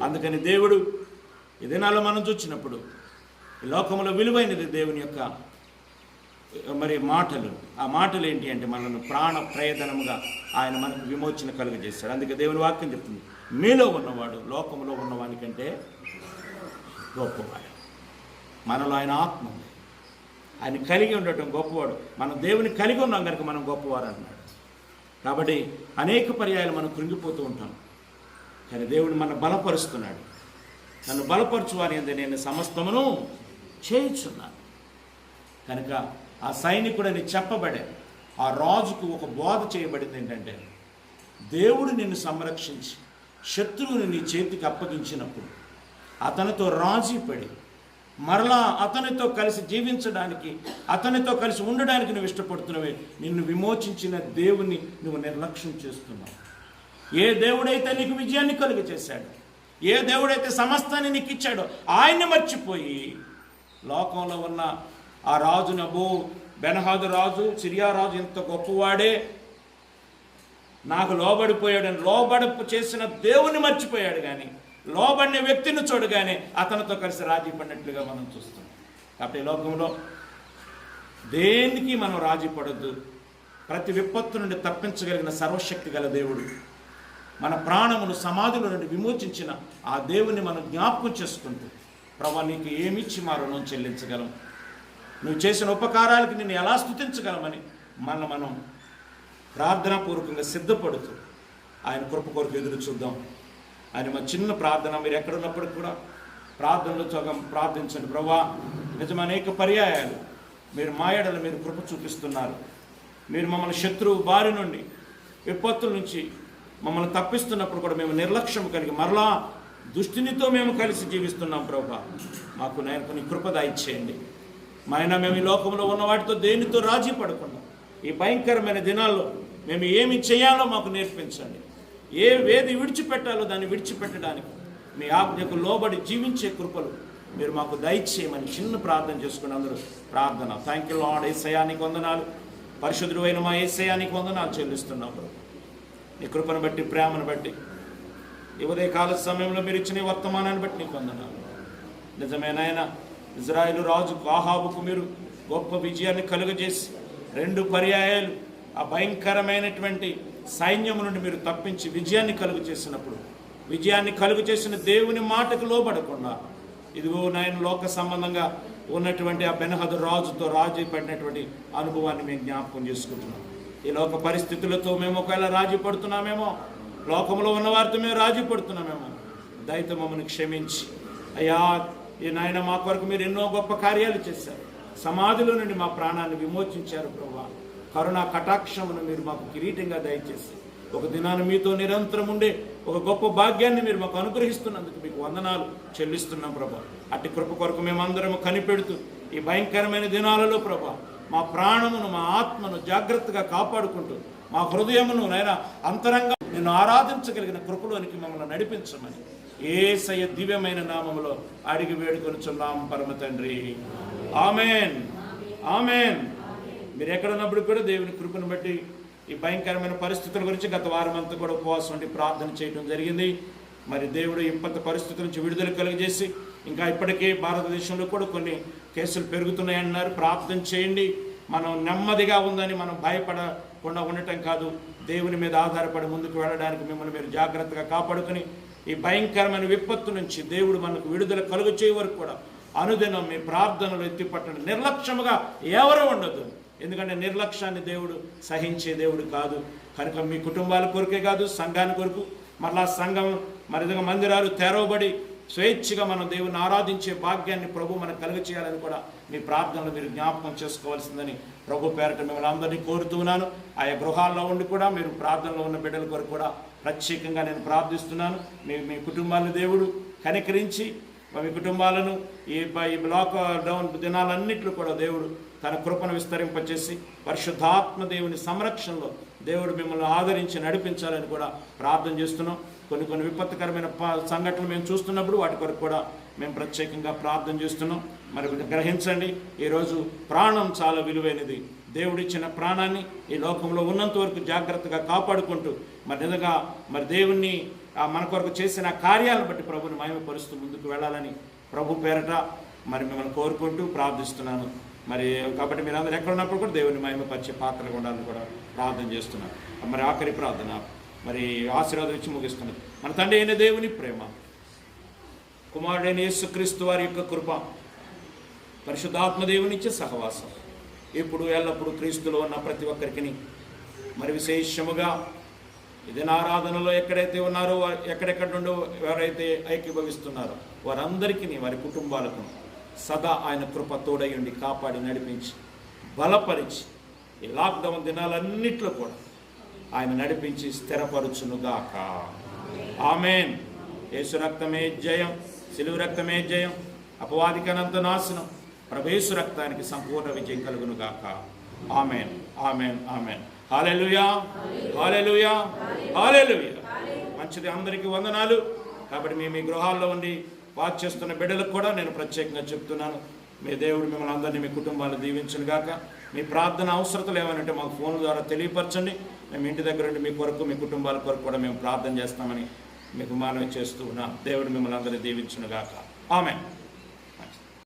అందుకని దేవుడు ఈ దినాల్లో మనం చూసినప్పుడు ఈ లోకంలో విలువైనది దేవుని యొక్క మరి మాటలు, ఆ మాటలు ఏంటి అంటే మనల్ని ప్రాణ ప్రయదనముగా ఆయన మనకు విమోచన కలుగజేశాడు. అందుకే దేవుని వాక్యం చెప్తుంది, మీలో ఉన్నవాడు లోకంలో ఉన్నవానికంటే గొప్పవాడు. మనలో ఆయన ఆత్మ ఉంది, ఆయన కలిగి ఉండటం గొప్పవాడు. మనం దేవుని కలిగి ఉన్నాం కనుక మనం గొప్పవారు అన్నాడు. కాబట్టి అనేక పర్యాయాలు మనం కృంగిపోతూ ఉంటాం, కానీ దేవుడు మన బలపరుస్తున్నాడు. నన్ను బలపరచువాని అందే నేను సమస్తమును చేయుచున్నాను. కనుక ఆ సైనికుడని చెప్పబడే ఆ రాజుకు ఒక బోధ చేయబడింది ఏంటంటే, దేవుడు నిన్ను సంరక్షించి శత్రువుని నీ చేతికి అప్పగించినప్పుడు అతనితో రాజీ పడి మరలా అతనితో కలిసి జీవించడానికి, అతనితో కలిసి ఉండడానికి నువ్వు ఇష్టపడుతున్నవే, నిన్ను విమోచించిన దేవుని నువ్వు నిర్లక్ష్యం చేస్తున్నావు. ఏ దేవుడైతే నీకు విజయాన్ని కలుగజేశాడో, ఏ దేవుడైతే సమస్తాన్ని నీకు ఇచ్చాడో ఆయన్ని మర్చిపోయి లోకంలో ఉన్న ఆ రాజుని, అబ్బో బెన్హదదు రాజు, సిరియా రాజు ఎంత గొప్పవాడే, నాకు లోబడిపోయాడని లోబడి చేసిన దేవుని మర్చిపోయాడు. కానీ లోబడిన వ్యక్తిని చూడగానే అతనితో కలిసి రాజీ పడినట్లుగా మనం చూస్తాం. కాబట్టి ఈ లోకంలో దేనికి మనం రాజీ పడొద్దు. ప్రతి విపత్తు నుండి తప్పించగలిగిన సర్వశక్తి గల దేవుడు, మన ప్రాణమును సమాధిలో నుండి విమోచించిన ఆ దేవుని మనం జ్ఞాపకం చేసుకుంటూ, ప్రభా నీకు ఏమిచ్చి మా రుణం చెల్లించగలం, నువ్వు చేసిన ఉపకారాలకి నిన్ను ఎలా స్తుతించగలమని మనం ప్రార్థనాపూర్వకంగా సిద్ధపడుతూ ఆయన కృప కొరకు ఎదురు చూద్దాం. ఆయన మా చిన్న ప్రార్థన, మీరు ఎక్కడున్నప్పటికి కూడా ప్రార్థనలో సగం ప్రార్థించండి. ప్రభా నిజం అనేక పర్యాయాలు మీరు మా ఎడల మీరు కృప చూపిస్తున్నారు. మీరు మమ్మల్ని శత్రువు బారి నుండి, విపత్తుల నుంచి మమ్మల్ని తప్పిస్తున్నప్పుడు కూడా మేము నిర్లక్ష్యం కలిగి మరలా దుష్టినితో మేము కలిసి జీవిస్తున్నాం. ప్రభా మాకు నేను నీ కృప దయచేయండి. మా ఆయన మేము ఈ లోకంలో ఉన్న వాటితో దేనితో రాజీ పడకుండా ఈ భయంకరమైన దినాల్లో మేము ఏమి చేయాలో మాకు నేర్పించండి. ఏది విడిచిపెట్టాలో దాన్ని విడిచిపెట్టడానికి మీ ఆజ్ఞకు లోబడి జీవించే కృపలు మీరు మాకు దయచేయమని చిన్న ప్రార్థన చేసుకుని అందరూ ప్రార్థన. Thank you lord. యేసయ్యానికి వందనాలు, పరిశుద్ధుడు అయిన మా యేసయ్యానికి వందనాలు చెల్లిస్తున్నాం. నీ కృపను బట్టి, ప్రేమను బట్టి, ఈ ఉదయకాల సమయంలో మీరు ఇచ్చిన వర్తమానాన్ని బట్టి నీకు వందనాలు. నిజమేనాయన ఇజ్రాయేలు రాజు ఆహాబుకు మీరు గొప్ప విజయాన్ని కలుగజేసి 2 పర్యాయాలు ఆ భయంకరమైనటువంటి సైన్యం నుండి మీరు తప్పించి విజయాన్ని కలుగు చేసినప్పుడు, విజయాన్ని కలుగు చేసిన దేవుని మాటకు లోబడకుండా ఇదిగో నాయన లోక సంబంధంగా ఉన్నటువంటి ఆ బెన్హదదు రాజుతో రాజీ పడినటువంటి అనుభవాన్ని మేము జ్ఞాపకం చేసుకుంటున్నాం. ఈ లోక పరిస్థితులతో మేము ఒకవేళ రాజీ పడుతున్నామేమో, లోకంలో ఉన్నవారితో మేము రాజీ పడుతున్నామేమో, దయతో మమ్మల్ని క్షమించి అయ్యా ఈ నాయన మా కొరకు మీరు ఎన్నో గొప్ప కార్యాలు చేశారు. సమాధిలో నుండి మా ప్రాణాన్ని విమోచించారు. ప్రభువా కరుణా కటాక్షమును మీరు మాకు కిరీటంగా దయచేసి ఒక దినాన్ని మీతో నిరంతరం ఉండే ఒక గొప్ప భాగ్యాన్ని మీరు మాకు అనుగ్రహిస్తున్నందుకు మీకు వందనాలు చెల్లిస్తున్నాం. ప్రభా అట్టి కృప కొరకు మేమందరము కనిపెడుతూ ఈ భయంకరమైన దినాలలో ప్రభా మా ప్రాణమును, మా ఆత్మను జాగ్రత్తగా కాపాడుకుంటూ మా హృదయమును నైనా అంతరంగా నిన్ను ఆరాధించగలిగిన కృపలోనికి మమ్మల్ని నడిపించమని యేసయ్య దివ్యమైన నామములో అడిగి వేడుకొనుచున్నాం పరమ తండ్రి. Amen, amen. మీరు ఎక్కడున్నప్పుడు కూడా దేవుని కృపను బట్టి ఈ భయంకరమైన పరిస్థితుల గురించి గత వారం అంతా కూడా ఉపవాసం ఉండి ప్రార్థన చేయడం జరిగింది. మరి దేవుడు ఇంత పరిస్థితుల నుంచి విడుదల కలిగజేసి ఇంకా ఇప్పటికే భారతదేశంలో కూడా కొన్ని కేసులు పెరుగుతున్నాయన్నారు. ప్రార్థన చేయండి. మనం నెమ్మదిగా ఉందని మనం భయపడకుండా ఉండటం కాదు, దేవుని మీద ఆధారపడి ముందుకు వెళ్ళడానికి మిమ్మల్ని మీరు జాగ్రత్తగా కాపాడుకొని ఈ భయంకరమైన విపత్తు నుంచి దేవుడు మనకు విడుదల కలుగు చేయ వరకు కూడా అనుదినం మీ ప్రార్థనలు ఎత్తిపట్టండి. నిర్లక్ష్యముగా ఎవరు ఉండదు, ఎందుకంటే నిర్లక్ష్యాన్ని దేవుడు సహించే దేవుడు కాదు. కనుక మీ కుటుంబాల కొరకే కాదు, సంఘాన్ని కొరకు మరలా సంఘం మరిదిగా మందిరాలు తెరవబడి స్వేచ్ఛగా మనం దేవుని ఆరాధించే భాగ్యాన్ని ప్రభు మనకు కలుగచేయాలని కూడా మీ ప్రార్థనలు మీరు జ్ఞాపకం చేసుకోవాల్సిందని ప్రభు పేరట మిమ్మల్ని అందరినీ కోరుతున్నాను. ఆయా గృహాల్లో ఉండి కూడా మీరు ప్రార్థనలో ఉన్న బిడ్డల కొరకు కూడా ప్రత్యేకంగా నేను ప్రార్థిస్తున్నాను. మీ కుటుంబాలను దేవుడు కనికరించి మీ కుటుంబాలను ఈ లాక్డౌన్ దినాలన్నింటిలో కూడా దేవుడు తన కృపను విస్తరింపచేసి పరిశుద్ధాత్మ దేవుని సంరక్షణలో దేవుడు మిమ్మల్ని ఆదరించి నడిపించాలని కూడా ప్రార్థన చేస్తున్నాం. కొన్ని విపత్తుకరమైన సంఘటనలు మేము చూస్తున్నప్పుడు వాటి కొరకు కూడా మేము ప్రత్యేకంగా ప్రార్థన చేస్తున్నాం. మరి గ్రహించండి, ఈరోజు ప్రాణం చాలా విలువైనది. దేవుడిచ్చిన ప్రాణాన్ని ఈ లోకంలో ఉన్నంత వరకు జాగ్రత్తగా కాపాడుకుంటూ మరి నిజంగా మరి దేవుణ్ణి మన కొరకు చేసిన కార్యాలను బట్టి ప్రభుని మహిమపరుస్తూ ముందుకు వెళ్ళాలని ప్రభు పేరట మరి మిమ్మల్ని కోరుకుంటూ ప్రార్థిస్తున్నాను. మరి కాబట్టి మీరు అందరూ ఎక్కడ ఉన్నప్పుడు కూడా దేవుని మహిమపరిచే పాత్రలు ఉండాలని కూడా ప్రార్థన చేస్తున్నారు. మరి ఆఖరి ప్రార్థన, మరి ఆశీర్వాదం ఇచ్చి ముగిస్తున్నారు. మన తండ్రి అయిన దేవుని ప్రేమ, కుమారుడైన యేసుక్రీస్తు వారి యొక్క కృప, పరిశుద్ధాత్మదేవునిచ్చే సహవాసం ఇప్పుడు ఎల్లప్పుడూ క్రీస్తులో ఉన్న ప్రతి ఒక్కరికి, మరి విశేషముగా ఇదే ఆరాధనలో ఎక్కడైతే ఉన్నారో, ఎక్కడెక్కడ నుండో ఎవరైతే ఐక్యభవిస్తున్నారో వారందరికీ, వారి కుటుంబాలకు సదా ఆయన కృప తోడయుండి కాపాడి నడిపించి బలపరిచి ఈ లాక్డౌన్ దినాలన్నిట్లో కూడా ఆయన నడిపించి స్థిరపరచునుగాక. ఆమేన్. యేసు రక్తమే జయం, సిలువ రక్తమే జయం, అపవాదికి అనంత నాశనం, ప్రభు రక్తానికి సంపూర్ణ విజయం కలుగునుగాక. ఆమేన్, ఆమేన్, ఆమేన్. హల్లెలూయా, హల్లెలూయా, హల్లెలూయా. మంచిది, అందరికీ వందనాలు. కాబట్టి మీ గృహాల్లో ఉండి వాచ్ చేస్తున్న బిడ్డలకు కూడా నేను ప్రత్యేకంగా చెప్తున్నాను, మీ దేవుడు మిమ్మల్ని అందరినీ, మీ కుటుంబాలను దీవించును గాక. మీ ప్రార్థన అవసరతలు ఏమనంటే మాకు ఫోన్ ద్వారా తెలియపరచండి. మేము ఇంటి దగ్గర ఉండి మీ కొరకు, మీ కుటుంబాల కొరకు కూడా మేము ప్రార్థన చేస్తామని మీకు మనవి చేస్తూ ఉన్నాం. దేవుడు మిమ్మల్ని అందరినీ దీవించును గాక. ఆమేన్.